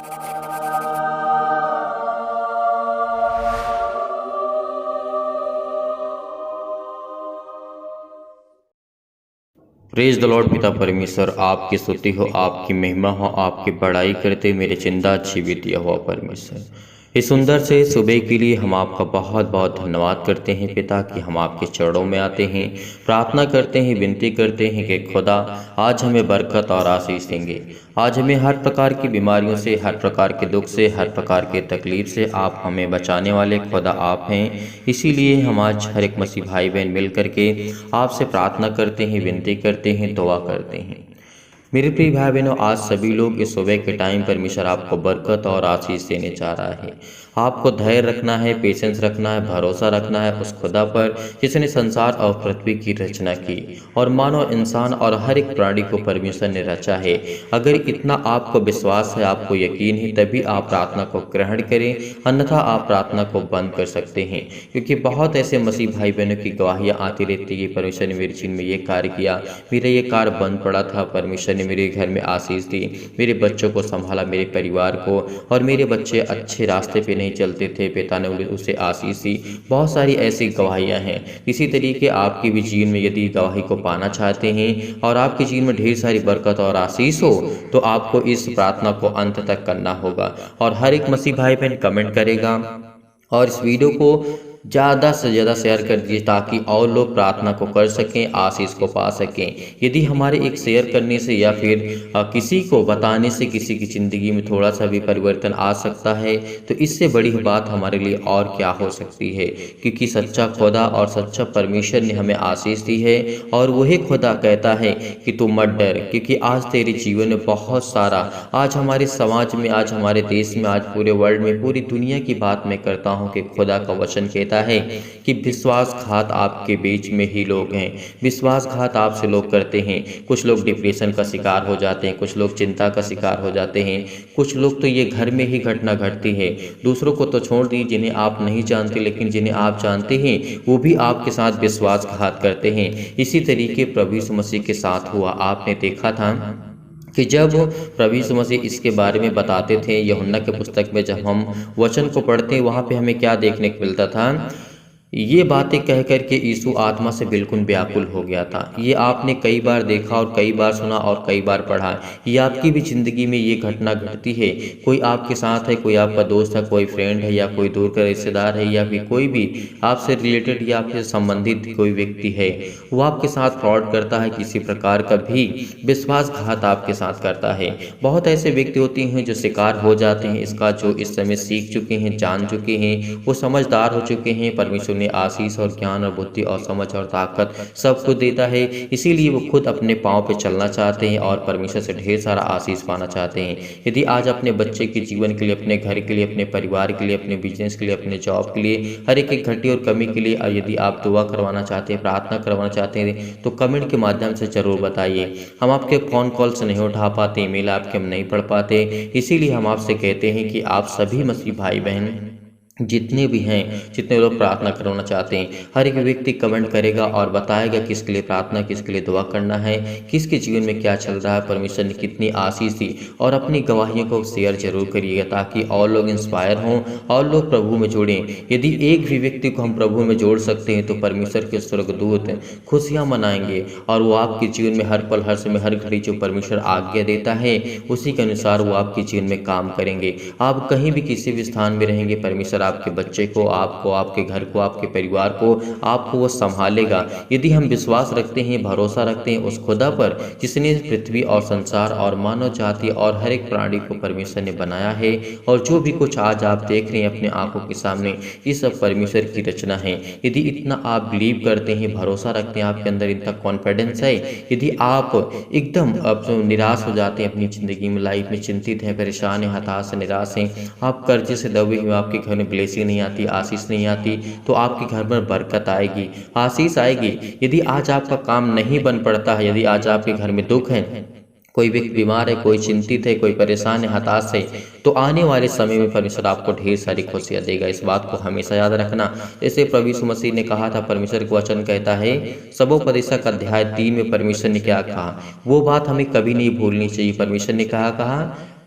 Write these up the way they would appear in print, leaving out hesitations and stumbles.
Praise the Lord. पिता परमेश्वर आपकी स्तुति हो, आपकी महिमा हो, आपकी बड़ाई करते मेरे चिंता जीवित हुआ परमेश्वर। इस सुंदर से सुबह के लिए हम आपका बहुत बहुत धन्यवाद करते हैं पिता कि हम आपके चरणों में आते हैं, प्रार्थना करते हैं, विनती करते हैं कि खुदा आज हमें बरकत और आशीष देंगे। आज हमें हर प्रकार की बीमारियों से, हर प्रकार के दुख से, हर प्रकार के तकलीफ से आप हमें बचाने वाले खुदा आप हैं। इसीलिए हम आज हर एक मसीह भाई बहन मिल करके आपसे प्रार्थना करते हैं, विनती करते हैं, दुआ करते हैं। मेरे प्रिय भाई बहनों, आज सभी लोग इस सुबह के टाइम परमेश्वर आपको बरकत और आशीष देने जा रहा है। आपको धैर्य रखना है, पेशेंस रखना है, भरोसा रखना है उस खुदा पर जिसने संसार और पृथ्वी की रचना की और मानव इंसान और हर एक प्राणी को परमेश्वर ने रचा है। अगर इतना आपको विश्वास है, आपको यकीन है, तभी आप प्रार्थना को ग्रहण करें, अन्यथा आप प्रार्थना को बंद कर सकते हैं। क्योंकि बहुत ऐसे मसीह भाई बहनों की गवाहियाँ आती रहती है, परमेश्वर ने मेरे जीवन में ये कार्य किया, मेरा ये कार्य बंद पड़ा था, परमेश्वर ने मेरे घर में आशीष दी, मेरे बच्चों को संभाला, मेरे परिवार को, और मेरे बच्चे अच्छे रास्ते पे नहीं चलते थे, पिता ने उसे आशीष दी। बहुत सारी ऐसी गवाहियां हैं। इसी तरीके आपके भी जीवन में यदि गवाही को पाना चाहते हैं और आपके जीवन में ढेर सारी बरकत और आशीष हो, तो आपको इस प्रार्थना को अंत तक करना होगा। और हर एक मसीह भाई बहन कमेंट करेगा और इस वीडियो को ज़्यादा से ज़्यादा शेयर कर दीजिए ताकि और लोग प्रार्थना को कर सकें, आशीष को पा सकें। यदि हमारे एक शेयर करने से या फिर किसी को बताने से किसी की ज़िंदगी में थोड़ा सा भी परिवर्तन आ सकता है, तो इससे बड़ी बात हमारे लिए और क्या हो सकती है। क्योंकि सच्चा खुदा और सच्चा परमेश्वर ने हमें आशीष दी है और वही खुदा कहता है कि तू मत डर, क्योंकि आज तेरे जीवन में बहुत सारा, आज हमारे समाज में, आज हमारे देश में, आज पूरे वर्ल्ड में, पूरी दुनिया की बात मैं करता हूँ कि खुदा का वचन कहता है कि विश्वासघात आपके बीच में ही लोग हैं। विश्वासघात आपसे लोग करते हैं। कुछ लोग डिप्रेशन का शिकार हो जाते हैं, कुछ लोग चिंता का शिकार हो जाते हैं, कुछ लोग तो ये घर में ही घटना घटती है। दूसरों को तो छोड़ दी, जिन्हें आप नहीं जानते, लेकिन जिन्हें आप जानते हैं वो भी आपके साथ विश्वासघात करते हैं। इसी तरीके प्रभु यीशु मसीह के साथ हुआ। आपने देखा था कि जब प्रभु यीशु मसीह इसके बारे में बताते थे, यूहन्ना के पुस्तक में जब हम वचन को पढ़ते हैं, वहाँ पे हमें क्या देखने को मिलता था। ये बातें कह कर के यीशु आत्मा से बिल्कुल व्याकुल हो गया था। ये आपने कई बार देखा और कई बार सुना और कई बार पढ़ा। ये आपकी भी ज़िंदगी में ये घटना घटती है। कोई आपके साथ है, कोई आपका दोस्त है, कोई फ्रेंड है, या कोई दूर का रिश्तेदार है, या फिर कोई भी आपसे रिलेटेड या फिर संबंधित कोई व्यक्ति है, वो आपके साथ फ्रॉड करता है, किसी प्रकार का भी विश्वासघात आपके साथ करता है। बहुत ऐसे व्यक्ति होते हैं जो शिकार हो जाते हैं इसका, जो इस समय सीख चुके हैं, जान चुके हैं, वो समझदार हो चुके हैं। परमेश्वर आशीष और ज्ञान और बुद्धि और समझ और ताकत सब कुछ देता है, इसीलिए वो खुद अपने पांव पे चलना चाहते हैं और परमेश्वर से ढेर सारा आशीष पाना चाहते हैं। यदि आज अपने बच्चे के जीवन के लिए, अपने घर के लिए, अपने परिवार के लिए, अपने बिजनेस के लिए, अपने जॉब के लिए, हर एक घटी और कमी के लिए यदि आप दुआ करवाना चाहते हैं, प्रार्थना करवाना चाहते हैं, तो कमेंट के माध्यम से जरूर बताइए। हम आपके फ़ोन कॉल से नहीं उठा पाते, ईमेल आपके हम नहीं पढ़ पाते, इसीलिए हम आपसे कहते हैं कि आप सभी मसीह भाई बहन जितने भी हैं, जितने लोग प्रार्थना करवाना चाहते हैं, हर एक व्यक्ति कमेंट करेगा और बताएगा किसके लिए प्रार्थना, किसके लिए दुआ करना है, किसके जीवन में क्या चल रहा है, परमेश्वर ने कितनी आशीष दी, और अपनी गवाहियों को शेयर जरूर करिएगा ताकि और लोग इंस्पायर हों और लोग प्रभु में जोड़ें। यदि एक भी व्यक्ति को हम प्रभु में जोड़ सकते हैं तो परमेश्वर के स्वर्गदूत खुशियाँ मनाएंगे और वो आपके जीवन में हर पल, हर समय, हर घड़ी जो परमेश्वर आज्ञा देता है उसी के अनुसार वो आपके जीवन में काम करेंगे। आप कहीं भी किसी भी स्थान में रहेंगे, परमेश्वर आपके बच्चे को, आपको, आपके घर को, आपके परिवार को, आपको वो संभालेगा। यदि हम विश्वास रखते हैं, भरोसा रखते हैं उस खुदा पर जिसने पृथ्वी और संसार और मानव जाति और हर एक प्राणी को परमेश्वर ने बनाया है, और जो भी कुछ आज आप देख रहे हैं अपने आंखों के सामने, ये सब परमेश्वर की रचना है। यदि इतना आप बिलीव करते हैं, भरोसा रखते हैं, आपके अंदर इतना कॉन्फिडेंस है, यदि आप एकदम निराश हो जाते हैं अपनी ज़िंदगी में, लाइफ में चिंतित हैं, परेशान हैं, हताश हैं, निराश हैं, आप कर्जे से दबे हुए, आपके घर में ब्लेसिंग नहीं आती, आशीष नहीं आती, तो आपके घर में बरकत आएगी, आशीष आएगी। यदि आज आपका काम नहीं बन पड़ता है, यदि आज आपके घर में दुख है, कोई व्यक्ति बीमार है, कोई चिंतित है, कोई परेशान है, हताश है, तो आने वाले समय में परमेश्वर आपको ढेर सारी खुशियाँ देगा। इस बात को हमेशा याद रखना। जैसे प्रभु यीशु मसीह ने कहा था, परमेश्वर का वचन कहता है, सबोपदेशक अध्याय 3 में परमेश्वर ने क्या कहा, वो बात हमें कभी नहीं भूलनी चाहिए। परमेश्वर ने कहा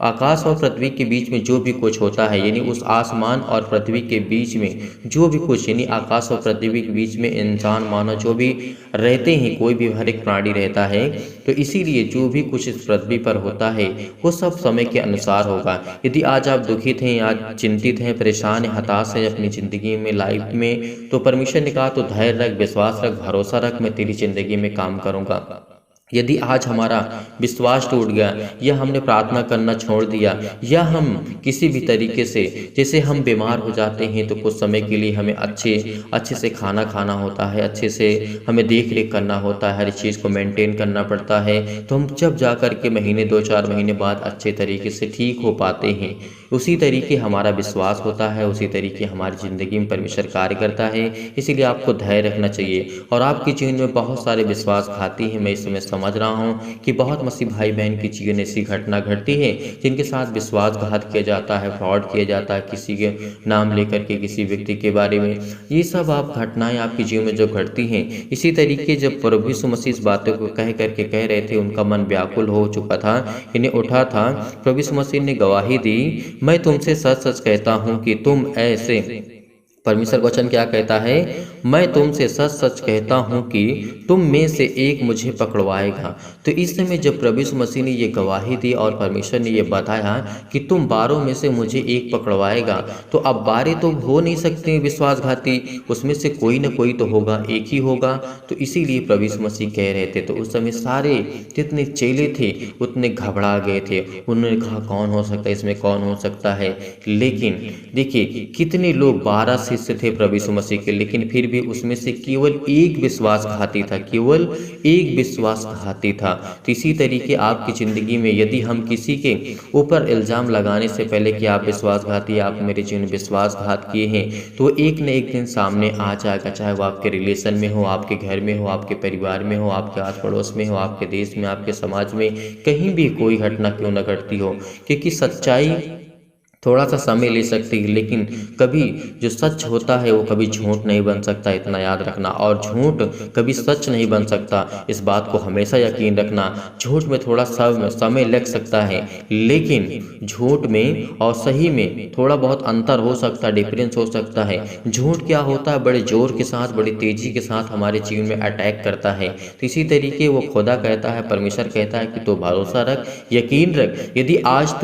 आकाश और पृथ्वी के बीच में जो भी कुछ होता है, यानी उस आसमान और पृथ्वी के बीच में जो भी कुछ, यानी आकाश और पृथ्वी के बीच में इंसान मानव जो भी रहते हैं, कोई भी हर एक प्राणी रहता है, तो इसीलिए जो भी कुछ इस पृथ्वी पर होता है वो सब समय के अनुसार होगा। यदि आज आप दुखित हैं, आज चिंतित हैं, परेशान हैं, हताश हैं अपनी ज़िंदगी में, लाइफ में, तो परमेश्वर ने कहा तो धैर्य रख, विश्वास रख, भरोसा रख, मैं तेरी ज़िंदगी में काम करूँगा। यदि आज हमारा विश्वास टूट गया, या हमने प्रार्थना करना छोड़ दिया, या हम किसी भी तरीके से, जैसे हम बीमार हो जाते हैं तो कुछ समय के लिए हमें अच्छे से खाना खाना होता है, अच्छे से हमें देख रेख करना होता है, हर चीज़ को मेंटेन करना पड़ता है, तो हम जब जा कर के महीने 2-4 महीने बाद अच्छे तरीके से ठीक हो पाते हैं। उसी तरीके हमारा विश्वास होता है, उसी तरीके हमारी ज़िंदगी में परमेश्वर कार्य करता है। इसीलिए आपको धैर्य रखना चाहिए। और आपके जीवन में बहुत सारे विश्वासघाती हैं, मैं इस समय समझ रहा हूँ कि बहुत मसीह भाई बहन के जीवन ऐसी घटना घटती है जिनके साथ विश्वासघात किया जाता है, फ्रॉड किया जाता है, किसी के नाम लेकर के, किसी व्यक्ति के बारे में। ये सब आप घटनाएं आपके जीवन में जो घटती हैं, इसी तरीके जब प्रभु यीशु मसीह इस बातों को कह करके कह रहे थे, उनका मन व्याकुल हो चुका था, इन्हें उठा था, प्रभु यीशु मसीह ने गवाही दी, मैं तुमसे सच सच कहता हूँ कि तुम ऐसे, परमेश्वर वचन क्या कहता है, मैं तुमसे सच सच कहता हूँ कि तुम में से एक मुझे पकड़वाएगा। तो इस समय जब प्रभु यीशु मसीह ने ये गवाही दी और परमेश्वर ने ये बताया कि तुम 12 में से मुझे एक पकड़वाएगा, तो अब 12 तो हो नहीं सकते विश्वासघाती, उसमें से कोई ना कोई तो होगा, एक ही होगा। तो इसीलिए प्रभु यीशु मसीह कह रहे थे। तो उस समय सारे जितने चेले थे उतने घबरा गए थे, उन्होंने कहा कौन हो सकता है, इसमें कौन हो सकता है। लेकिन देखिए कितने लोग, 12 शिष्य थे प्रभु यीशु मसीह के, लेकिन फिर भी उसमें से केवल एक विश्वासघाती था, केवल एक विश्वासघाती था। तो इसी तरीके आपकी ज़िंदगी में यदि हम किसी के ऊपर इल्ज़ाम लगाने से पहले कि आप विश्वासघाती, आप मेरे जीवन में विश्वासघात किए हैं, तो एक न एक दिन सामने आ जाएगा, चाहे वो आपके रिलेशन में हो, आपके घर में हो, आपके परिवार में हो, आपके आस पड़ोस में हो, आपके देश में, आपके समाज में, कहीं भी कोई घटना क्यों न घटती हो। क्योंकि सच्चाई थोड़ा सा समय ले सकती है, लेकिन कभी जो सच होता है वो कभी झूठ नहीं बन सकता, इतना याद रखना। और झूठ कभी सच नहीं बन सकता, इस बात को हमेशा यकीन रखना। झूठ में थोड़ा समय लग सकता है, लेकिन झूठ में और सही में थोड़ा बहुत अंतर हो सकता है, डिफरेंस हो सकता है। झूठ क्या होता है, बड़े जोर के साथ, बड़ी तेजी के साथ हमारे जीवन में अटैक करता है। तो इसी तरीके वो खुदा कहता है, परमेश्वर कहता है कि तो भरोसा रख, यकीन रख। यदि आज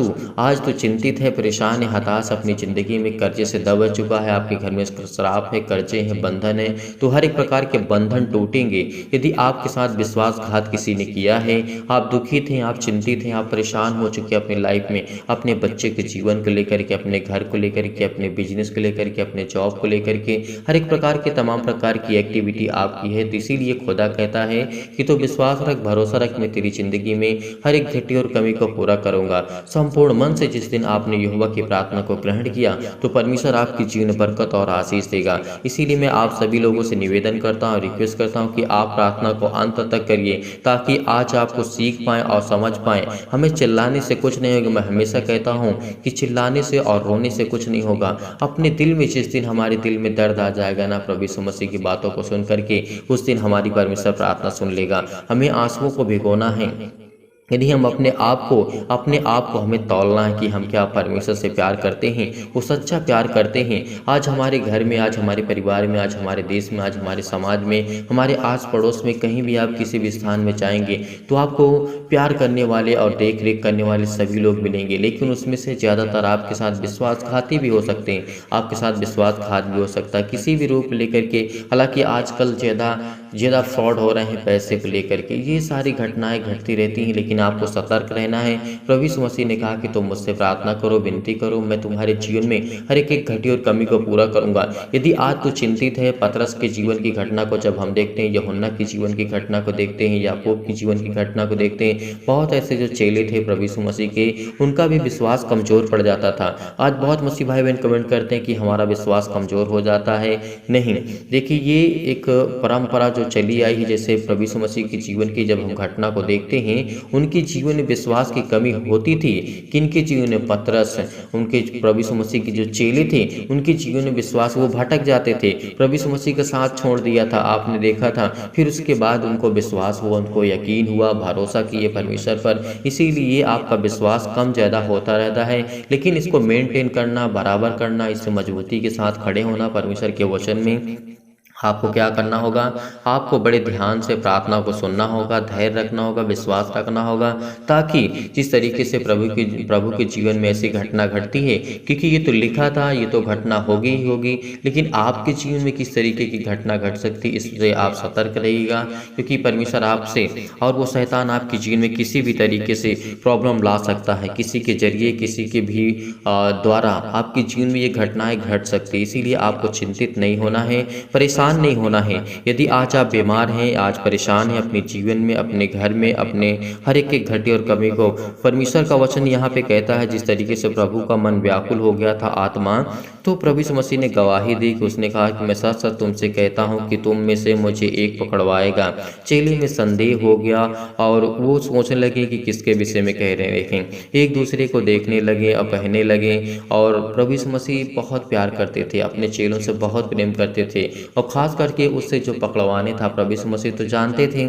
तू चिंतित है, परेशान है, हताश अपनी ज़िंदगी में, कर्जे से दबा चुका है, आपके घर में श्राप है, कर्जे हैं, बंधन है, तो हर एक प्रकार के बंधन टूटेंगे। यदि आपके साथ विश्वासघात किसी ने किया है, आप दुखित हैं, आप चिंतित हैं, आप परेशान हो चुके हैं अपनी लाइफ में, अपने बच्चे के जीवन को लेकर के, अपने घर को लेकर के, अपने बिजनेस को लेकर के, अपने जॉब को लेकर के, हर एक प्रकार के तमाम प्रकार की एक्टिविटी आपकी है, तो इसीलिए खुदा कहता है कि तो विश्वास रख, भरोसा रख, मैं तेरी ज़िंदगी में हर एक घटी और कमी को पूरा करूँगा। संपूर्ण मन से जिस दिन आपने यहोवा की प्रार्थना को ग्रहण किया, तो परमेश्वर आपकी जीवन बरकत और आशीष देगा। इसीलिए मैं आप सभी लोगों से निवेदन करता हूँ, रिक्वेस्ट करता हूँ कि आप प्रार्थना को अंत तक करिए, ताकि आज आपको सीख पाएँ और समझ पाएँ। हमें चिल्लाने से कुछ नहीं होगा। मैं हमेशा कहता हूँ कि चिल्लाने से और रोने से कुछ नहीं होगा। अपने दिल में जिस दिन हमारे दिल में दर्द आ जाएगा ना, प्रभु यीशु मसीह की बातों को सुन करके, उस दिन हमारी परमेश्वर प्रार्थना सुन लेगा। हमें आंसुओं को भिगोना है, यदि हम अपने आप को हमें तौलना है कि हम क्या परमेश्वर से प्यार करते हैं, वो सच्चा प्यार करते हैं। आज हमारे घर में, आज हमारे परिवार में, आज हमारे देश में, आज हमारे समाज में, हमारे आस पड़ोस में, कहीं भी आप किसी भी स्थान में जाएंगे तो आपको प्यार करने वाले और देख रेख करने वाले सभी लोग मिलेंगे, लेकिन उसमें से ज़्यादातर आपके साथ विश्वासघाती भी हो सकते हैं, आपके साथ विश्वासघात भी हो सकता है किसी भी रूप लेकर के। हालांकि आजकल ज़्यादा फ्रॉड हो रहे हैं पैसे को लेकर के, ये सारी घटनाएं घटती रहती हैं, लेकिन आपको सतर्क रहना है। प्रभु यीशु मसीह ने कहा कि तुम मुझसे प्रार्थना करो, विनती करो, मैं तुम्हारे जीवन में हर एक घटी और कमी को पूरा करूंगा। यदि आज तू चिंतित है, पतरस के जीवन की घटना को जब हम देखते हैं, यूहन्ना की जीवन की घटना को देखते हैं, याकूब की जीवन की घटना को देखते हैं, बहुत ऐसे जो चेले थे प्रभु यीशु मसीह के, उनका भी विश्वास कमजोर पड़ जाता था। आज बहुत मसीह भाई बहन कमेंट करते हैं कि हमारा विश्वास कमजोर हो जाता है। नहीं, देखिए ये एक परंपरा जो जो चली आई है, जैसे प्रभु यीशु मसीह के जीवन की जब हम घटना को देखते हैं, उनके जीवन में विश्वास की कमी होती थी। किनके जीवन में? पतरस, उनके प्रभु यीशु मसीह के जो चेले थे उनके जीवन में विश्वास, वो भटक जाते थे, प्रभु यीशु मसीह का साथ छोड़ दिया था, आपने देखा था। फिर उसके बाद उनको विश्वास हुआ, उनको यकीन हुआ, भरोसा किए परमेश्वर पर। इसीलिए आपका विश्वास कम ज़्यादा होता रहता है, लेकिन इसको मेंटेन करना, बराबर करना, इससे मजबूती के साथ खड़े होना परमेश्वर के वचन में। आपको क्या करना होगा? आपको बड़े ध्यान से प्रार्थना को सुनना होगा, धैर्य रखना होगा, विश्वास रखना होगा, ताकि जिस तरीके से प्रभु के जीवन में ऐसी घटना घटती है, क्योंकि ये तो लिखा था, ये तो घटना होगी ही होगी, लेकिन आपके जीवन में किस तरीके की घटना घट सकती है, इससे आप सतर्क रहिएगा। क्योंकि परमेश्वर आपसे और वो शैतान आपके जीवन में किसी भी तरीके से प्रॉब्लम ला सकता है, किसी के जरिए, किसी के भी द्वारा आपके जीवन में ये घटनाएं घट सकती है। इसीलिए आपको चिंतित नहीं होना है, परेशान नहीं होना है। यदि आज आप बीमार हैं, आज परेशान हैं अपने जीवन में, अपने घर में, अपने हर एक के घटे और कमी को, परमेश्वर का वचन यहाँ पे कहता है जिस तरीके से प्रभु का मन व्याकुल हो गया था आत्मा, तो प्रभु यीशु मसीह ने गवाही दी कि उसने कहा कि मैं सच सच तुमसे कहता हूँ कि तुम में से मुझे एक पकड़वाएगा। चेले में संदेह हो गया और वो सोचने लगे कि किसके विषय में कह रहे हैं, एक दूसरे को देखने लगे और कहने लगे। और प्रभु यीशु मसीह बहुत प्यार करते थे, अपने चेलों से बहुत प्रेम करते थे, और खास करके उससे जो पकड़वाने था, प्रभु यीशु मसीह तो जानते थे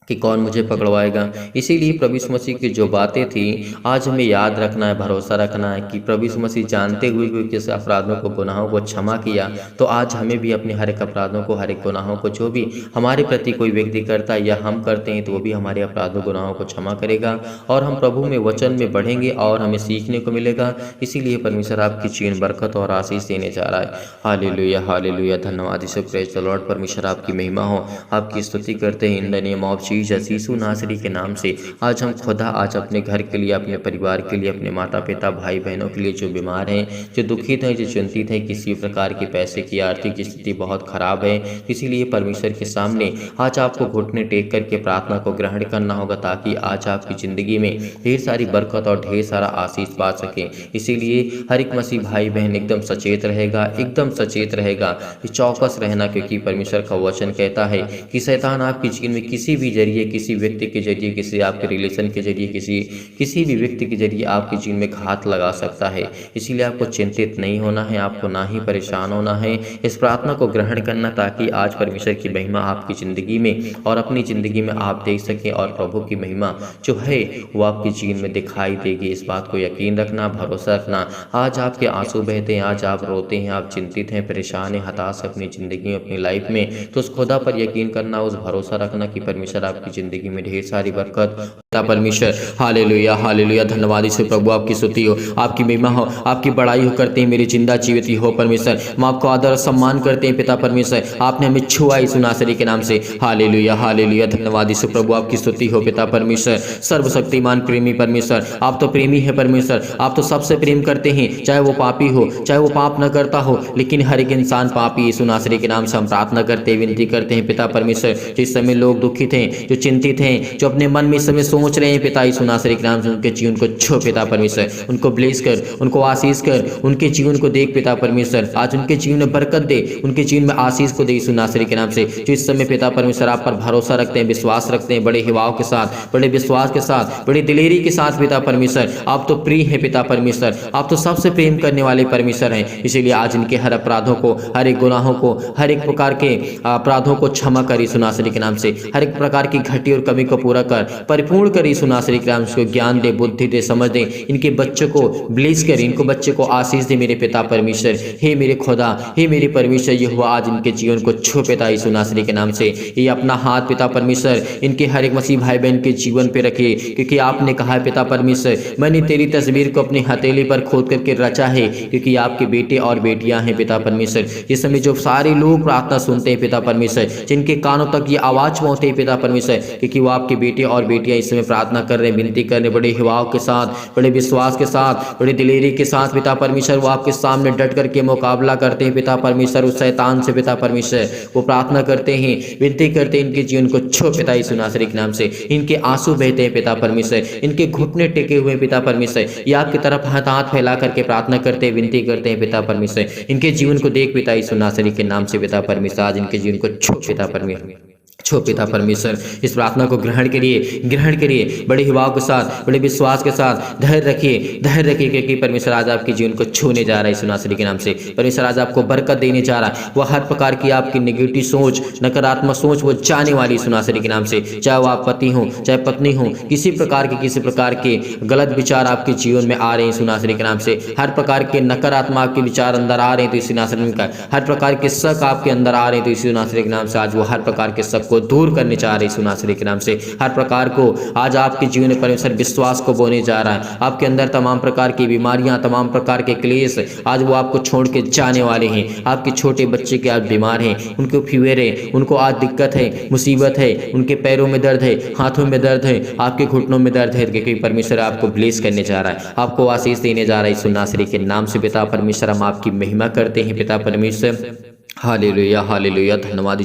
कि कौन मुझे पकड़वाएगा। इसीलिए प्रभु यीशु मसीह की जो बातें थी आज हमें याद रखना है, भरोसा रखना है कि प्रभु यीशु मसीह जानते हुए भी किस अपराधों को, गुनाहों को क्षमा किया, तो आज हमें भी अपने हर एक अपराधों को, हर एक गुनाहों को, जो भी हमारे प्रति कोई व्यक्ति करता है या हम करते हैं, तो वो भी हमारे अपराधों गुनाहों को क्षमा करेगा और हम प्रभु में, वचन में बढ़ेंगे और हमें सीखने को मिलेगा। इसीलिए परमेश्वर आपकी जीवन बरकत और आशीष देने जा रहा है। हालेलुया, हालेलुया, धन्यवाद यीशु, प्रेज द लॉर्ड। परमेश्वर आपकी महिमा हो, आपकी स्तुति करते हैं in the name of Jesus, यीशु नासरी के नाम से। आज हम खुदा आज अपने घर के लिए, अपने परिवार के लिए, अपने माता पिता, भाई बहनों के लिए जो बीमार हैं, जो दुखित हैं, जो चिंतित हैं, किसी प्रकार के पैसे की आर्थिक स्थिति बहुत खराब है, इसीलिए परमेश्वर के सामने आज आपको घुटने टेक करके प्रार्थना को ग्रहण करना होगा, ताकि आज आपकी ज़िंदगी में ढेर सारी बरकत और ढेर सारा आशीष पा सके। इसीलिए हर एक मसीह भाई बहन एकदम सचेत रहेगा, एकदम सचेत रहेगा, चौकस रहना, क्योंकि परमेश्वर का वचन कहता है कि शैतान आपके जीवन में किसी भी जरिए, किसी व्यक्ति के जरिए, किसी आपके रिलेशन के जरिए, किसी भी व्यक्ति के जरिए आपके जीवन में घात लगा सकता है। इसीलिए आपको चिंतित नहीं होना है, आपको ना ही परेशान होना है, इस प्रार्थना को ग्रहण करना, ताकि आज परमेश्वर की महिमा आपकी ज़िंदगी में और अपनी ज़िंदगी में आप देख सकें, और प्रभु की महिमा जो है वो आपके जीवन में दिखाई देगी। इस बात को यकीन रखना, भरोसा रखना। आज आपके आंसू बहते हैं, आज आप रोते हैं, आप चिंतित हैं, परेशान हैं, हताश अपनी ज़िंदगी में, अपनी लाइफ में, तो उस खुदा पर यकीन करना, उस भरोसा रखना कि परमेश्वर आपकी ज़िंदगी में ढेर सारी बरकत परमेश्वर। हालेलुया, हालेलुया, धन्यवाद यीशु, प्रभु आपकी स्तुति हो, आपकी महिमा हो, आपकी बड़ाई हो करते हैं मेरे जिंदा जीवित हो परमेश्वर। हम आपको आदर और सम्मान करते हैं पिता परमेश्वर, आपने हमें छुआ यीशु नासरी के नाम से। हालेलुया, हालेलुया, धन्यवाद यीशु, प्रभु आपकी स्तुति हो पिता परमेश्वर। सर्वशक्तिमान प्रेमी परमेश्वर, आप तो प्रेमी है परमेश्वर, आप तो सबसे प्रेम करते हैं, चाहे वो पापी हो, चाहे वो पाप न करता हो, लेकिन हर एक इंसान पापी यीशु नासरी के नाम से हम प्रार्थना करते हैं, विनती करते हैं पिता परमेश्वर। जिस समय लोग दुखित हैं, जो चिंतित हैं, जो अपने मन में इस समय सोच रहे हैं पिता यीशु नासरी के नाम से, उनके जीवन को छो पिता परमेश्वर, उनको ब्लेस कर, उनको आशीष कर, उनके जीवन को देख पिता परमेश्वर, आज उनके जीवन में बरकत दे, उनके जीवन में आशीष को दे यीशु नासरी के नाम से। जो इस समय पिता परमेश्वर आप पर भरोसा रखते हैं, विश्वास रखते हैं, बड़े हिवाव के साथ, बड़े विश्वास के साथ, बड़ी दिलेरी के साथ पिता परमेश्वर, आप तो प्रिय हैं पिता परमेश्वर, आप तो सबसे प्रेम करने वाले परमेश्वर हैं। इसीलिए आज इनके हर अपराधों को, हर एक गुनाहों को, हर एक प्रकार के अपराधों को क्षमा कर यीशु नासरी के नाम से, हर एक प्रकार की घटी और कमी को पूरा कर, परिपूर्ण कर यीशु नासरी के नाम से। ज्ञान दे, बुद्धि दे, समझ दे, इनके बच्चों को ब्लेस कर, इनको बच्चे को आशीष दे मेरे पिता परमेश्वर। हे मेरे खुदा, हे मेरे परमेश्वर, ये हुआ आज इनके जीवन को छू पिता यीशु नासरी के नाम से। ये अपना हाथ पिता परमेश्वर इनके हर एक मसीह भाई बहन के जीवन पे रखे, क्योंकि आपने कहा है पिता परमेश्वर, मैंने तेरी तस्वीर को अपनी हथेली पर खोद करके रचा है, क्योंकि आपके बेटे और बेटियां हैं पिता परमेश्वर। इस समय जो सारे लोग प्रार्थना सुनते हैं पिता परमेश्वर, जिनके कानों तक ये आवाज पहुंचते हैं पिता परमेश्वर, क्योंकि वो आपके बेटे और बेटियां इस समय प्रार्थना कर रहे हैं, विनती कर रहे हैं, बड़े हिवाव के साथ, बड़े विश्वास के साथ, बड़े दिलेरी के साथ पिता परमेश्वर, वो आपके सामने डट करके मुकाबला करते हैं पिता परमेश्वर, उस शैतान से पिता परमेश्वर। वो प्रार्थना करते हैं, विनती करते हैं, इनके जीवन को छो पिता यीशु नासरी के नाम से। इनके आंसू बहते हैं पिता परमेश्वर, इनके घुटने टेके हुए पिता परमेश्वर, ये आपकी तरफ हाथ फैला करके प्रार्थना करते हैं, विनती करते हैं पिता परमेश्वर। इनके जीवन को देख पिता यीशु नासरी के नाम से पिता परमेश्वर, आज इनके जीवन को छो पिता परमेश्वर। छो पिता परमेश्वर, इस प्रार्थना को ग्रहण करिए बड़े ही भाव के साथ, बड़े विश्वास के साथ। धैर्य रखिए क्योंकि परमेश्वर आज आपके जीवन को छूने जा रहा है यीशु नासरी के नाम से। परमेश्वर आज आपको बरकत देने जा रहा है। वह हर प्रकार की आपकी नेगेटिव सोच, नकारात्मक सोच वो जाने वाली यीशु नासरी के नाम से। चाहे वो आप पति हो, चाहे पत्नी हो, किसी प्रकार के गलत विचार आपके जीवन में आ रहे हैं यीशु नासरी के नाम से। हर प्रकार के नकारात्मक आपके विचार अंदर आ रहे हैं तो यीशु नासरी का, हर प्रकार के शक आपके अंदर आ रहे हैं तो यीशु नासरी के नाम से आज वो हर प्रकार के शक को दूर करने चाह रहे यीशु नासरी के नाम से। हर प्रकार को आज आपके जीवन में परमेश्वर विश्वास को बोने जा रहा है। आपके अंदर तमाम प्रकार की बीमारियां, तमाम प्रकार के क्लेश आज वो आपको छोड़ के जाने वाले हैं। आपके छोटे बच्चे के आज बीमार हैं, उनको फीवर है, उनको आज दिक्कत है, मुसीबत है, उनके पैरों में दर्द है, हाथों में दर्द है, आपके घुटनों में दर्द है, क्योंकि परमेश्वर आपको ब्लेस करने जा रहा है, आपको आशीष देने जा रहा है यीशु नासरी के नाम से। पिता परमेश्वर हम आपकी महिमा करते हैं पिता परमेश्वर। हालेलुया हालेलुया, धन्यवाद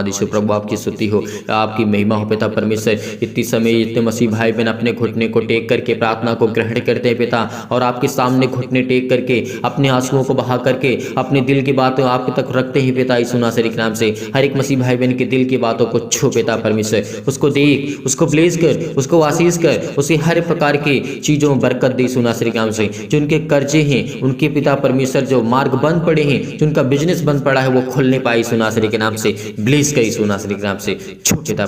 ईश्वर प्रभु, आपकी स्तुति हो, आपकी महिमा हो पिता परमेश्वर। इतनी समय इतने मसीह भाई बहन अपने घुटने को टेक करके प्रार्थना को ग्रहण करते हैं पिता, और आपके सामने घुटने टेक करके अपने आंसुओं को बहा करके अपने दिल की बातों आपके तक रखते हैं पिता यीशु नासरी के नाम से। हर एक मसीह भाई बहन के दिल की बातों को छू पिता परमेश्वर, उसको देख, उसको ब्लेस कर, उसको आशीष कर, उसे हर प्रकार की चीज़ों में बरकत दे यीशु नासरी के नाम से। जो उनके कर्जे हैं, उनके पिता परमेश्वर जो मार्ग बंद पड़े हैं, जो उनका बिजनेस बंद पड़ा है, वो खुलने पाए यीशु नासरी के नाम से। ब्लेस कर यीशु नासरी के नाम से, छो पिता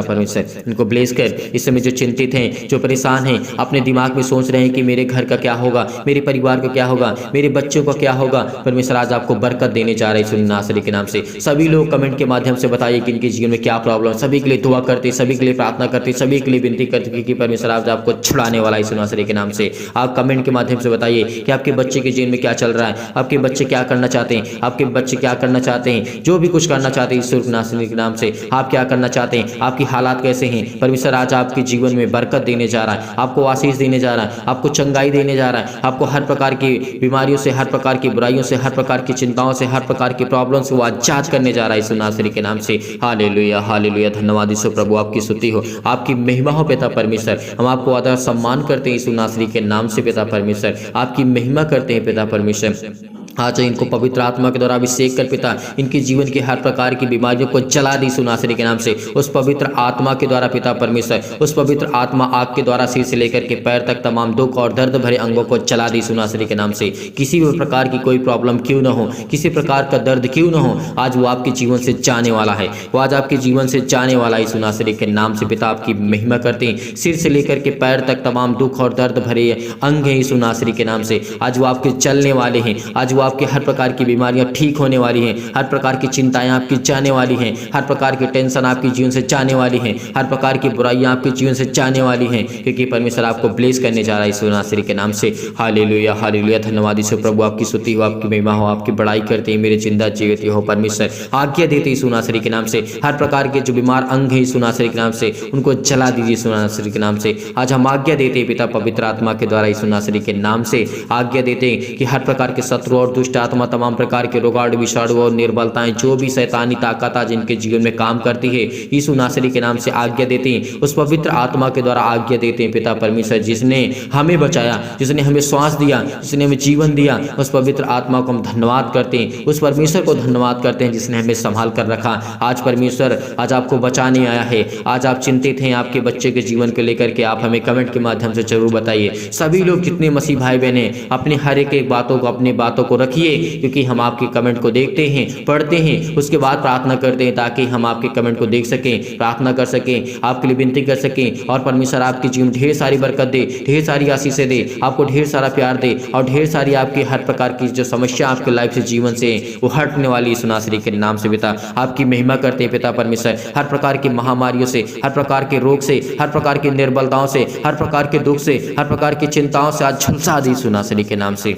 परमेश्वर, इनको ब्लेस कर। इस समय जो चिंतित हैं, जो परेशान हैं, अपने दिमाग में सोच रहे हैं कि मेरे घर का क्या होगा, मेरे परिवार का क्या होगा, मेरे बच्चों का क्या होगा, परमेश्वर आज आपको बरकत देने जा रहे हैं यीशु नासरी के नाम से। सभी लोग कमेंट के माध्यम से बताइए कि इनके जीवन में क्या प्रॉब्लम, सभी के लिए दुआ करते, सभी के लिए प्रार्थना करते, सभी के लिए विनती करते कि परमेश्वर आज आपको छुड़ाने वाला है यीशु नासरी के नाम से। आप कमेंट के माध्यम से बताइए कि आपके बच्चे के जीवन में क्या चल रहा है, आपके बच्चे क्या करना चाहते हैं, आपके बच्चे क्या करना चाहते हैं, जो भी कुछ करना चाहते हैं यीशु नासरी के नाम से। आप क्या करना चाहते हैं, आपकी हालात कैसे हैं, परमेश्वर आज आपके जीवन में बरकत देने जा रहा है, आपको आशीष देने जा रहा है, आपको चंगाई देने जा रहा है, आपको हर प्रकार की बीमारियों से, हर प्रकार की बुराइयों से, हर प्रकार की चिंताओं से, हर प्रकार की प्रॉब्लम से वो आजाद करने जा रहा है यीशु नासरी के नाम से। हालेलुया हालेलुया, धन्यवाद ईश्वर प्रभु, आपकी स्तुति हो, आपकी महिमा हो पिता परमेश्वर। हम आपको आदर सम्मान करते हैं यीशु नासरी के नाम से पिता परमेश्वर, आपकी महिमा करते हैं पिता परमेश्वर। आज इनको पवित्र आत्मा के द्वारा अभिषेक कर पिता, इनके जीवन की हर प्रकार की बीमारियों को जला दी यीशु नासरी के नाम से। उस पवित्र आत्मा के द्वारा पिता परमेश्वर, उस पवित्र आत्मा आग के द्वारा सिर से लेकर के पैर तक तमाम दुख और दर्द भरे अंगों को जला दी यीशु नासरी के नाम से। किसी भी प्रकार की कोई प्रॉब्लम क्यों ना हो, किसी प्रकार का दर्द क्यों ना हो, आज वो आपके जीवन से जाने वाला है, वो आज आपके जीवन से जाने वाला है यीशु नासरी के नाम से। पिता आपकी महिमा करते हैं, सिर से लेकर के पैर तक तमाम दुख और दर्द भरे अंग हैं यीशु नासरी के नाम से। आज वो आपके चलने वाले हैं, आज वो आपके हर प्रकार की बीमारियां ठीक होने वाली हैं, हर प्रकार की चिंताएं आपकी जाने वाली हैं, हर प्रकार की टेंशन आपके जीवन से जाने वाली हैं, हर प्रकार की बुराइयां आपके जीवन से जाने वाली हैं, क्योंकि परमेश्वर आपको ब्लेस करने जा रहा है यीशु नासरी के नाम से। हालेलुया हालेलुया, धन्यवाद ईश्वर प्रभु, आपकी स्तुति हो, आपकी महिमा हो, आपकी बड़ाई करते हैं मेरे जिंदा जीवित हो परमेश्वर। आज्ञा देते यीशु नासरी के नाम से, हर प्रकार के जो बीमार अंग हैं यीशु नासरी के नाम से, उनको जला दीजिए यीशु नासरी के नाम से। आज हम आज्ञा देते हैं पिता पवित्र आत्मा के द्वारा यीशु नासरी के नाम से आज्ञा देते हैं कि हर प्रकार के शत्रु और दुष्ट आत्मा, तमाम प्रकार के रोगाणु विषाणु और निर्बलताएं, जो भी शैतानी ताकत आज जिनके जीवन में काम करती है, यीशु नासरी के नाम से आज्ञा देते हैं, उस पवित्र आत्मा के द्वारा आज्ञा देते हैं पिता परमेश्वर, जिसने हमें बचाया, जिसने हमें श्वास दिया, जिसने हमें जीवन दिया, उस पवित्र आत्मा को हम धन्यवाद करते हैं, उस परमेश्वर को धन्यवाद करते हैं जिसने हमें संभाल कर रखा। आज परमेश्वर आज आपको बचाने आया है। आज आप चिंतित हैं आपके बच्चे के जीवन को लेकर के, आप हमें कमेंट के माध्यम से जरूर बताइए। सभी लोग जितने मसीह भाई बहन हैं, अपने हर एक बातों को, अपनी बातों को रखिए, क्योंकि हम आपके कमेंट को देखते हैं, पढ़ते हैं, उसके बाद प्रार्थना करते हैं, ताकि हम आपके कमेंट को देख सकें, प्रार्थना कर सकें, आपके लिए विनती कर सकें, और परमेश्वर आपके जीवन ढेर सारी बरकत दे, ढेर सारी आशीषें दे, आपको ढेर सारा प्यार दे, और ढेर सारी आपकी हर प्रकार की जो समस्या आपके लाइफ से, जीवन से वो हटने वाली यीशु नासरी के नाम से पिता आपकी महिमा करते हैं पिता परमेश्वर। हर प्रकार की महामारियों से, हर प्रकार के रोग से, हर प्रकार की निर्बलताओं से, हर प्रकार के दुख से, हर प्रकार की चिंताओं से आज झुलसा दी यीशु नासरी के नाम से।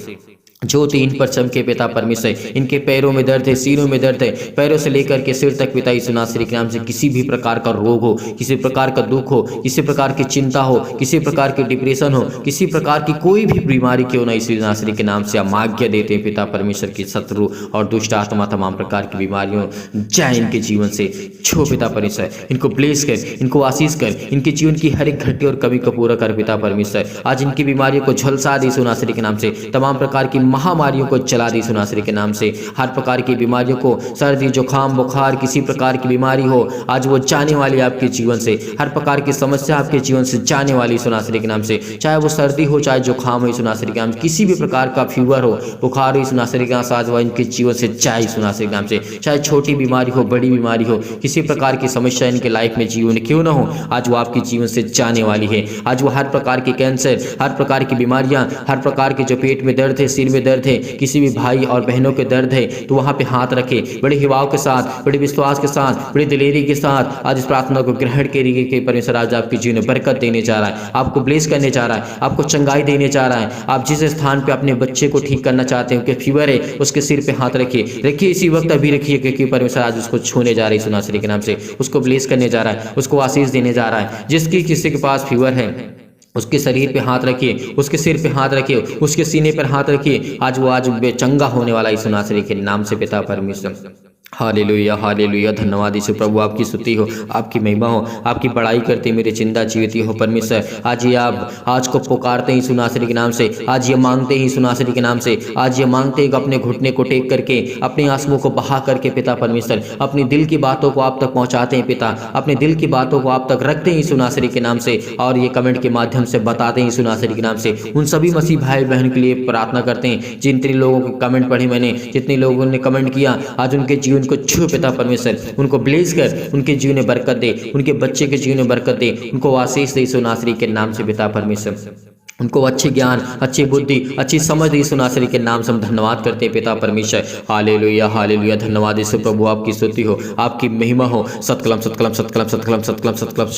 जो 3 पर चमके पिता परमेश्वर, इनके पैरों में दर्द है, सीनों में दर्द है, पैरों से लेकर के सिर तक पिता यीशु नासरी के नाम से किसी भी प्रकार का रोग हो, किसी प्रकार का दुख हो, किसी प्रकार की चिंता हो, किसी प्रकार की डिप्रेशन हो, किसी प्रकार की कोई भी बीमारी क्यों ना, यीशु नासरी के नाम से हम आज्ञा देते हैं पिता परमेश्वर की शत्रु और दुष्ट आत्मा, तमाम प्रकार की बीमारियों जाए इनके जीवन से। छो पिता परमेश्वर, इनको ब्लेस कर, इनको आशीष कर, इनके जीवन की हर एक घटी और कमी को पूरा कर पिता परमेश्वर। आज इनकी बीमारियों को झुलसा दे यीशु नासरी के नाम से। तमाम प्रकार की महामारियों को चला दी सुनासरी के नाम से। हर प्रकार की बीमारियों को, सर्दी जुकाम बुखार किसी प्रकार की बीमारी हो, आज वो जाने वाली आपके जीवन से। हर प्रकार की समस्या आपके जीवन से जाने वाली सुनासरी के नाम से। चाहे वो सर्दी हो, चाहे जुकाम हो, सुनासरी के नाम से। किसी भी प्रकार का फीवर हो, बुखार हो, सुनासरी के नाम से आज वह इनके जीवन से जाए सुनासरी के नाम से। चाहे छोटी बीमारी हो, बड़ी बीमारी हो, किसी प्रकार की समस्या इनके लाइफ में जीवन क्यों ना हो, आज वो आपके जीवन से जाने वाली है। आज वो हर प्रकार के कैंसर, हर प्रकार की बीमारियां, हर प्रकार के जो पेट में दर्द है, सिर में दर्द है, किसी भी भाई और बहनों के दर्द है, तो वहां पे हाथ रखे बड़े हिवाव के साथ, बड़े विश्वास के साथ, बड़ी दिलेरी के साथ आज इस प्रार्थना को ग्रहण करिए कि परमेश्वर आज आपके जीवन में बरकत देने जा रहा है, आपको ब्लेस करने जा रहा है, आपको चंगाई देने जा रहा है। आप जिस स्थान पे अपने बच्चे को ठीक करना चाहते हो कि फीवर है, उसके सिर पे हाथ रखिए इसी वक्त अभी रखिए, क्योंकि परमेश्वर आज उसको छूने जा रही है सुनासरी के नाम से। उसको ब्लेस करने जा रहा है, उसको आशीष देने जा रहा है। जिसकी किसी के पास फीवर है, उसके शरीर पे हाथ रखिए, उसके सिर पे हाथ रखिए, उसके सीने पर हाथ रखिए, आज वो आज बेचंगा होने वाला है सुनासरी के नाम से पिता परमेश्वर। Hallelujah hallelujah. धन्यवाद यीशु प्रभु, आपकी स्तुति हो, आपकी महिमा हो, आपकी बड़ाई करते मेरे जिंदा जीवित हो परमेश्वर। आज ये आप आज को पुकारते ही सुनासरी के नाम से, आज ये मांगते ही सुनासरी के नाम से, आज ये मांगते हैं अपने घुटने को टेक करके, अपने आंसुओं को बहा करके पिता परमेश्वर, अपनी दिल की बातों को आप तक पहुंचाते हैं पिता, अपने दिल की बातों को आप तक रखते हैं सुनासरी के नाम से, और ये कमेंट के माध्यम से बताते हैं सुनासरी के नाम से। उन सभी मसीह भाई बहन के लिए प्रार्थना करते हैं जितने लोगों के कमेंट पढ़े मैंने, जितने लोगों ने कमेंट किया, आज उनके जीवन को छू पिता परमेश्वर, उनको ब्लेस कर, उनके जीवन में बरकत दे, उनके बच्चे के जीवन में बरकत दे, उनको आशीष दे सुनासरी के नाम से पिता परमेश्वर। उनको अच्छे ज्ञान, अच्छी बुद्धि, अच्छी समझ दी सुनासरी के नाम से हम धन्यवाद करते हैं पिता परमेश्वर। Hallelujah hallelujah. धन्यवाद यीशु प्रभु, आपकी स्तुति हो, आपकी महिमा हो। सतकलम सतकलम सतकलम सतकलम सतकलम सतकलम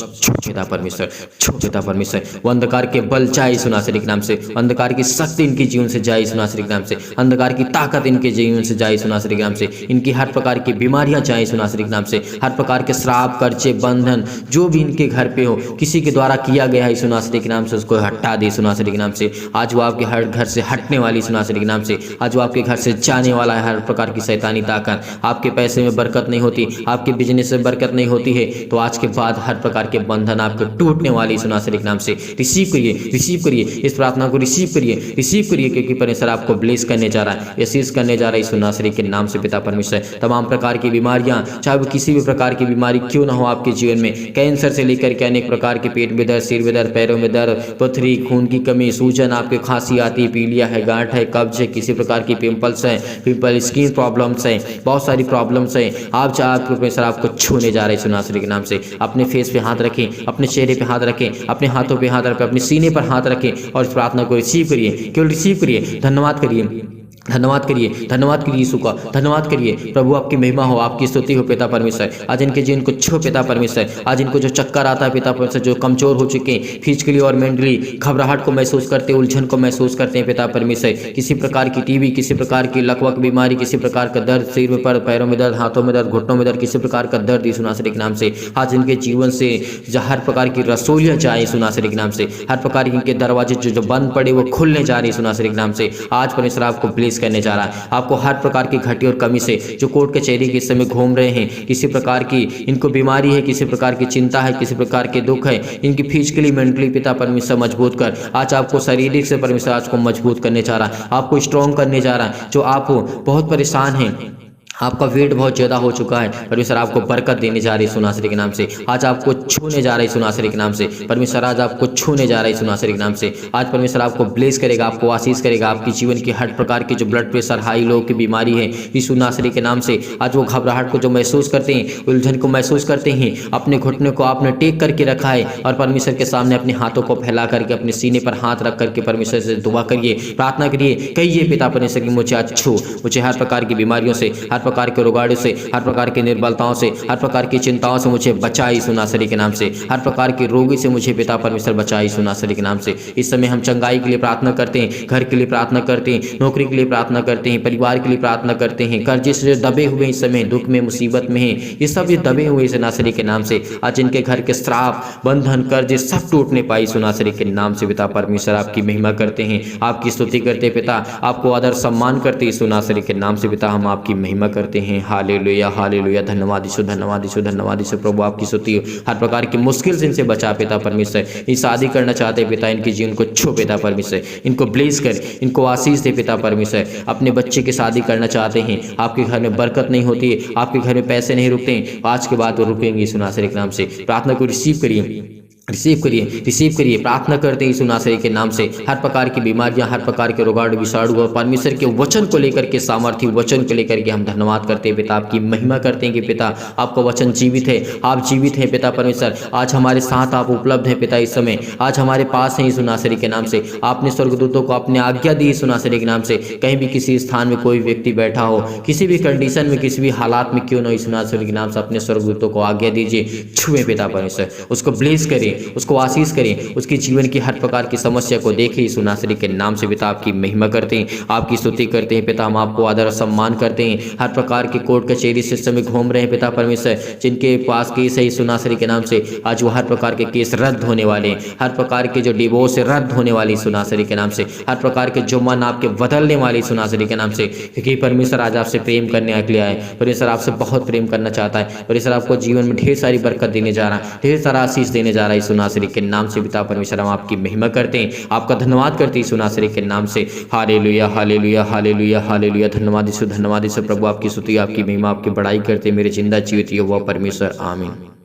पिता परमेश्वर, पिता परमेश्वर। वो अंधकार के बल जाए सुनासरी के नाम से, अंधकार की शक्ति इनके जीवन से जाए सुनासरी के नाम से, अंधकार की ताकत इनके जीवन से जाए सुनासरी के नाम से, इनकी हर प्रकार की बीमारियां जाए सुनासरी के नाम से, हर प्रकार के श्राप कर्जे बंधन जो भी इनके घर पे हो, किसी के द्वारा किया गया है सुनासरी के नाम से, उसको हटा दे सुनासरी के नाम से। आज वो आपके हर घर से हटने वाली सुनासरी के नाम से, आज वो आपके घर से जाने वाला है हर प्रकार की शैतानी ताकत। आपके पैसे में बरकत नहीं होती, आपके बिजनेस में बरकत नहीं होती है, तो आज के बाद हर प्रकार के बंधन आपके टूटने वाली सुनासरी के नाम से। रिसीव करिए, रिसीव करिए, इस प्रार्थना को रिसीव करिए, रिसीव करिए, क्योंकि परमेश्वर आपको ब्लेस करने जा रहा है, आशीष करने जा रहा है सुनासरी के नाम से पिता परमेश्वर। तमाम प्रकार की बीमारियां, चाहे वो किसी भी प्रकार की बीमारी क्यों ना हो आपके जीवन में, कैंसर से लेकर के अनेक प्रकार के पेट में दर्द, सिर में दर्द, पैरों में दर्द, पथरी, खून की कमी, सूजन, आपके खांसी आती है, पीलिया है, गांठ है, कब्ज है, किसी प्रकार की पिंपल्स है, पिंपल, स्किन प्रॉब्लम्स है, बहुत सारी प्रॉब्लम्स है। आप परमेश्वर आपको छूने जा रहे हैं सुनासरी के नाम से। अपने फेस पे हाथ रखें, अपने चेहरे पे हाथ रखें, अपने हाथों पे हाथ रखें, अपने सीने पर हाथ रखें और इस प्रार्थना को रिसीव करिए, केवल रिसीव करिए। धन्यवाद करिए, धन्यवाद करिए, धन्यवाद करिए यीशु का, धन्यवाद करिए प्रभु। आपकी महिमा हो, आपकी स्तुति हो पिता परमेश्वर। आज इनके जीवन को छो पिता परमेश्वर। आज इनको जो चक्कर आता है पिता परमेश्वर, जो कमजोर हो चुके हैं फिजिकली और मेंटली, घबराहट को महसूस करते, उलझन को महसूस करते हैं पिता परमेश्वर, किसी प्रकार की टीबी, किसी प्रकार की लकवा की बीमारी, किसी प्रकार का दर्द, सिर में पर, पैरों में दर्द, हाथों में दर्द, घुटनों में दर्द, किसी प्रकार का दर्द यीशु नासरी के नाम से आज इनके जीवन से हर प्रकार की रसोइयां जाए यीशु नासरी के नाम से। हर प्रकार के इनके दरवाजे जो बंद पड़े वो खुलने जा रहे यीशु नासरी के नाम से। आज परमेश्वर आपको ब्लेस करने जा रहा है, आपको हर प्रकार की घटी और कमी से, जो कोर्ट कचहरी के समय घूम रहे हैं, किसी प्रकार की इनको बीमारी है, किसी प्रकार की चिंता है, किसी प्रकार के दुख है, इनकी फिजिकली मेंटली पिता परमेश्वर मजबूत कर। आज आपको शारीरिक से परमेश्वर आज को मजबूत करने जा रहा है, आपको स्ट्रॉन्ग करने जा रहा है। जो आप बहुत परेशान हैं, आपका वेट बहुत ज़्यादा हो चुका है, परमेश्वर आपको बरकत देने जा रही है सुनासरी के नाम से। आज आपको छूने जा रही है सुनासरी के नाम से, परमेश्वर आज आपको छूने जा रही है सुनासरी के नाम से। आज परमेश्वर आपको ब्लेस करेगा, आपको आशीष करेगा, आपकी जीवन की हर प्रकार की जो ब्लड प्रेशर, हाई लो की बीमारी है यीशु नासरी के नाम से। आज वो घबराहट को जो महसूस करते हैं, उलझन को महसूस करते हैं, अपने घुटने को आपने टेक करके रखा है और परमेश्वर के सामने अपने हाथों को फैला करके अपने सीने पर हाथ रख करके परमेश्वर से दुआ करिए, प्रार्थना करिए, कहिए पिता परमेश्वर की मुझे आज छू, मुझे हर प्रकार की बीमारियों से, हर प्रकार के रोगाड़ों से, हर प्रकार की निर्बलताओं से, हर प्रकार की चिंताओं से मुझे बचाई सुनासरी के नाम से। हर प्रकार की रोगी से मुझे पिता परमेश्वर बचाई सुनासरी के नाम से। इस समय हम चंगाई के लिए प्रार्थना करते हैं, घर के लिए प्रार्थना करते हैं, नौकरी के लिए प्रार्थना करते हैं, परिवार के लिए प्रार्थना करते हैं। कर्जे से दबे हुए इस समय दुख में, मुसीबत में हैं, ये सब ये दबे हुए सुनासरी के नाम से आज इनके घर के श्राप, बंधन, कर्जे सब टूटने पाई सुनासरी के नाम से। पिता परमेश्वर आपकी महिमा करते हैं, आपकी स्तुति करते हैं पिता, आपको आदर सम्मान करते हैं सुनासरी के नाम से। पिता हम आपकी महिमा करते करते हैं। हालेलुया हालेलुया, धन्यवाद यीशु, धन्यवाद यीशु, धन्यवाद यीशु। प्रभु आपकी स्तुति हो। हर प्रकार की मुश्किल से इनसे बचा पिता परमेश्वर। ये शादी करना चाहते पिता, इनके जीवन को छू पिता परमेश्वर, इनको ब्लेस कर, इनको आशीष दे पिता परमेश्वर। अपने बच्चे की शादी करना चाहते हैं, आपके घर में बरकत नहीं होती है, आपके घर में पैसे नहीं रुकते हैं, आज के बाद वो रुकेंगे यीशु नासरी के नाम से। प्रार्थना को रिसीव करिए, रिसीव करिए, रिसीव करिए। प्रार्थना करते हैं यीशु नासरी के नाम से। हर प्रकार की बीमारियां, हर प्रकार के रोगाणु विषाणु और परमेश्वर के वचन को लेकर के, सामर्थ्य वचन को लेकर के हम धन्यवाद करते हैं पिता, आपकी महिमा करते हैं कि पिता आपका वचन जीवित है, आप जीवित हैं पिता परमेश्वर। आज हमारे साथ आप उपलब्ध हैं पिता, इस समय आज हमारे पास हैं यीशु नासरी के नाम से। आपने स्वर्गदूतों को अपने आज्ञा दी यीशु नासरी के नाम से। कहीं भी किसी स्थान में कोई व्यक्ति बैठा हो, किसी भी कंडीशन में, किसी भी हालात में क्यों ना, यीशु नासरी के नाम से अपने स्वर्गदूतों को आज्ञा दीजिए, छुए पिता परमेश्वर, उसको ब्लेस करें, उसको आशीष करें, उसकी जीवन की हर प्रकार की समस्या को देखें यीशु नासरी के नाम से। पिता आपकी महिमा करते हैं, आपकी स्तुति करते हैं पिता, हम आपको आदर और सम्मान करते हैं। हर प्रकार के कोर्ट कचहरी सिस्टम में घूम रहे हैं पिता परमेश्वर, जिनके पास केस है यीशु नासरी के नाम से, आज वो हर प्रकार के केस रद्द होने वाले हैं। हर प्रकार के जो डिवोर्स है रद्द होने वाली यीशु नासरी के नाम से। हर प्रकार के जुर्माना आपके बदलने वाले यीशु नासरी के नाम से, क्योंकि परमेश्वर आज आपसे प्रेम करने के लिए आए। परमेश्वर आपसे बहुत प्रेम करना चाहता है। परमेश्वर आपको जीवन में ढेर सारी बरकत देने जा रहा है, ढेर सारा आशीष देने जा रहा है यीशु नासरी के नाम से। पिता परमेश्वर हम आपकी महिमा करते हैं, आपका धन्यवाद करते हैं यीशु नासरी के नाम से। हालेलुया हालेलुया हालेलुया हालेलुया, धन्यवाद यीशु, धन्यवाद यीशु। प्रभु आपकी स्तुति, आपकी महिमा, आपकी बड़ाई करते मेरे जिंदा जीवित यहोवा परमेश्वर, आमीन।